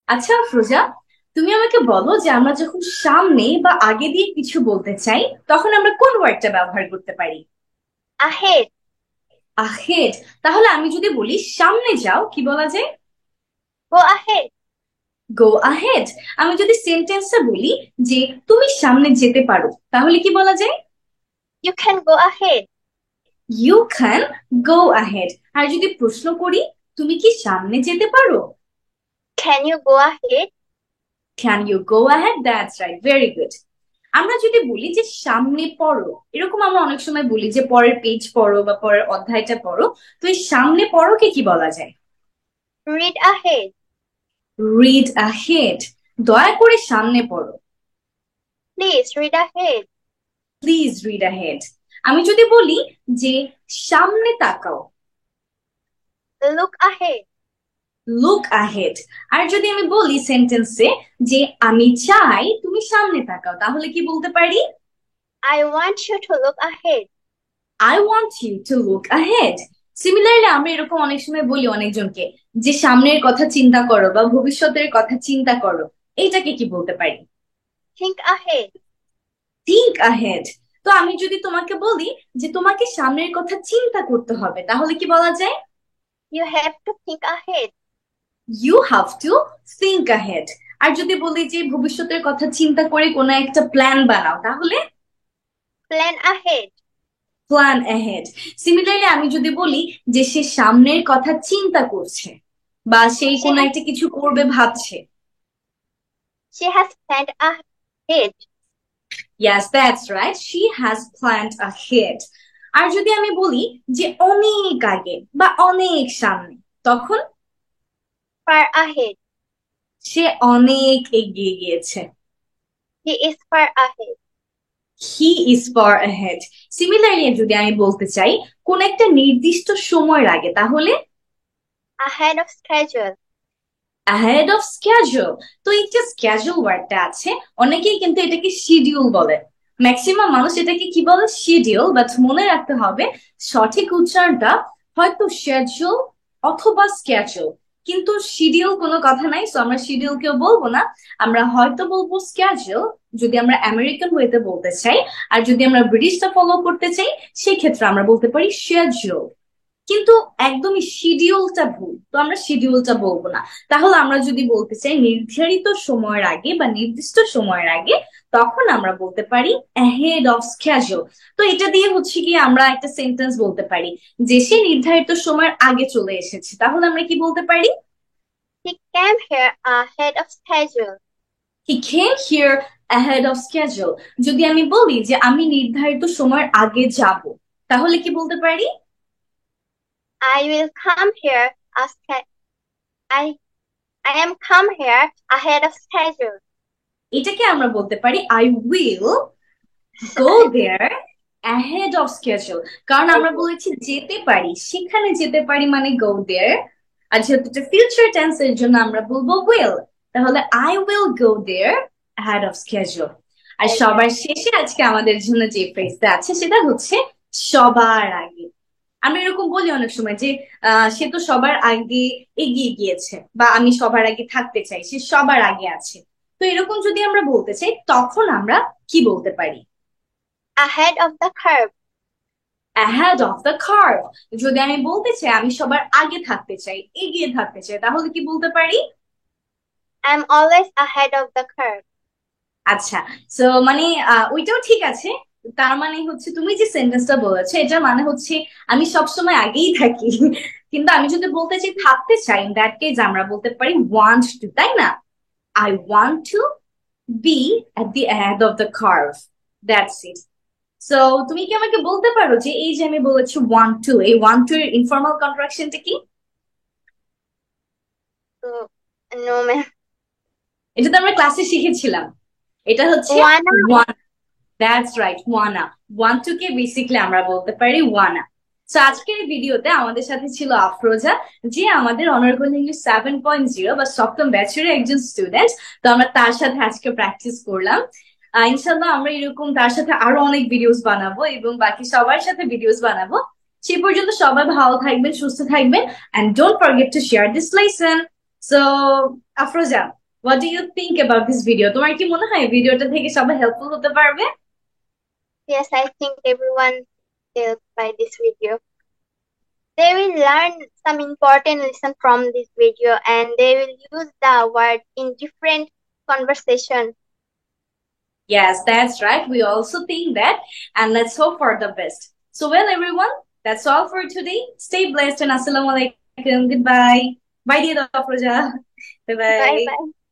আচ্ছা ফ্রোজা, তুমি আমাকে বলো যে আমরা যখন সামনে বা আগে দিয়ে কিছু বলতে চাই তখন আমরা কোন ওয়ার্ডটা ব্যবহার করতে পারি? Ahead. আহেড। তাহলে আমি যদি বলি সামনে যাও, কি বলা যায়? Go ahead. গো আহেড। আমি যদি সেন্টেন্সটা বলি যে তুমি সামনে যেতে পারো, তাহলে কি বলা যায়? You can go ahead. You can go ahead. আর যদি প্রশ্ন করি তুমি কি সামনে যেতে পারো, Can you go ahead? Can you go ahead? That's right, very good. আমরা যদি বলি যে সামনে পড়ো, এরকম আমরা অনেক সময় বলি যে পরের পেজ পড়ো বা পরের অধ্যায়টা পড়ো। তো এই সামনে পড়োকে কি বলা যায়? Read ahead. Read ahead. দয়া করে সামনে পড়ো। Please read ahead. Please read ahead. আমি যদি বলি যে সামনে তাকাও, Look ahead. Look ahead. আর যদি আমি বলি সেন্টেন্সে যে আমি চাই তুমি সামনে তাকাও, তাহলে কি বলতে পারি? I want you to look ahead. I want you to look ahead. Similarly আমরা এরকম অনেক সময় বলি অনেকজনকে যে সামনের কথা চিন্তা করো বা ভবিষ্যতের কথা চিন্তা করো। এইটাকে কি বলতে পারি? Think ahead. Think ahead. তো আমি যদি তোমাকে বলি যে তোমাকে সামনের কথা চিন্তা করতে হবে, তাহলে কি বলা যায়? You have to think ahead. You have to think ahead. আর যদি বলি যে ভবিষ্যতের কথা চিন্তা করে কোনো একটা প্ল্যান বানাও, তাহলে Plan ahead. Plan ahead। Similarly আমি যদি বলি যে সে সামনের কথা চিন্তা করছে বা সেই She কোনো has একটা কিছু করবে ভাবছে। she has planned ahead. Yes, that's right, she has planned ahead। আর যদি আমি বলি যে অনেক আগে বা অনেক সামনে, তখন Far ahead. সে অনেক এগিয়ে গিয়েছে। He is far ahead. He is far ahead। Similarly যদি আমি বলতে চাই কোন একটা নির্দিষ্ট সময়ের আগে, তাহলে Ahead of schedule. ahead of schedule। তো এই যে schedule ওয়ার্ডটা আছে, অনেকেই কিন্তু এটাকে শিডিউল বলে। ম্যাক্সিমাম মানুষ এটাকে কি বলে? শিডিউল। বাট মনে রাখতে হবে সঠিক উচ্চারণটা হয়তো schedule অথবা schedule, কিন্তু শিডিউল কোনো কথা নাই, সো আমরা শিডিউল কেউ বলবো না। আমরা হয়তো বলবো schedule যদি আমরা আমেরিকান ওয়েতে বলতে চাই, আর যদি আমরা ব্রিটিশটা ফলো করতে চাই সেই ক্ষেত্রে আমরা বলতে পারি schedule। কিন্তু একদমই শিডিউলটা ভুল, তো আমরা শিডিউলটা বলবো না। তাহলে আমরা যদি বলতে চাই নির্ধারিত সময়ের আগে বা নির্দিষ্ট সময়ের আগে, তখন আমরা বলতে পারি ahead of schedule। তো এটা দিয়ে হচ্ছে কি আমরা একটা সেন্টেন্স বলতে পারি যে সে নির্ধারিত সময়ের আগে চলে এসেছে, তাহলে আমরা কি বলতে পারি? He came here ahead of schedule. he came here ahead of schedule। যদি আমি বলি যে আমি নির্ধারিত সময়ের আগে যাব, তাহলে কি বলতে পারি? I will come here as I I am come here ahead of schedule. এটাকে আমরা বলতে পারি I will go there ahead of schedule। কারণ আমরা Schedule. বলেছি যেতে পারি, সেখানে যেতে পারি মানে go there। আর যেহেতু এটা ফিউচার টেন্স এর জন্য আমরা বলবো will। তাহলে I will go there ahead of schedule। R Schedule. সবার শেষে আজকে আমাদের জন্য যে ফ্রেজটা আছে সেটা হচ্ছে সবার আগে। আমি এরকম বলি অনেক সময় যে সে তো সবার আগে এগিয়ে গিয়েছে, বা আমি সবার আগে থাকতে চাই, সে সবার আগে আছে। তো এরকম যদি আমরা বলতে চাই তখন আমরা কি বলতে পারি? Ahead of the curve. ahead of the curve। যদি আমি বলতে চাই আমি সবার আগে থাকতে চাই, এগিয়ে থাকতে চাই, তাহলে কি বলতে পারি? I'm always ahead of the curve. আচ্ছা, সো মানে ওইটাও ঠিক আছে। তার মানে হচ্ছে তুমি যে সেন্টেন্সটা বলেছো এটার মানে হচ্ছে আমি সবসময় আগেই থাকি। কিন্তু আমি যদি বলতে চাই থাকতে চাই, ইন দ্যাট কেস আমরা বলতে পারি ওয়ান্ট টু, তাই না? I want to be at the end of the curve. That's it. So তুমি কি আমাকে বলতে পারো যে এই যে আমি বলেছি ওয়ান টু, এই ওয়ান টু এর ইনফর্মাল কন্ট্রাকশনটা কি? So, no, ma'am. এটা তো আমরা ক্লাসে শিখেছিলাম। এটা হচ্ছে Wanna. Wanna. That's right, wanna. Want to কে বেসিক্যালি আমরা বলতে পারি ওয়ানা। তো আজকের এই ভিডিওতে আমাদের সাথে ছিল আফরোজা, যে আমাদের অনার্গল ইংলিশ 7.0 বা সপ্তম ব্যাচের একজন স্টুডেন্ট। তো আমরা তার সাথে আজকে প্র্যাকটিস করলাম। ইনশাল্লাহ আমরা এরকম তার সাথে আরো অনেক ভিডিওস বানাবো এবং বাকি সবার সাথে ভিডিওস বানাবো। সে পর্যন্ত সবাই ভালো থাকবেন, সুস্থ থাকবেন, and don't forget to share this lesson। So, Afroza, what do you think about this video? তোমার কি মনে হয় ভিডিওটা থেকে সবাই হেল্পফুল হতে পারবে? Yes, I think everyone helped by this video. They will learn some important lesson from this video and they will use the word in different conversation. Yes, that's right. We also think that, and let's hope for the best. So, well, everyone, that's all for today. Stay blessed and assalamu alaikum. Goodbye. Bye, dear Afroja. Bye Bye bye. bye.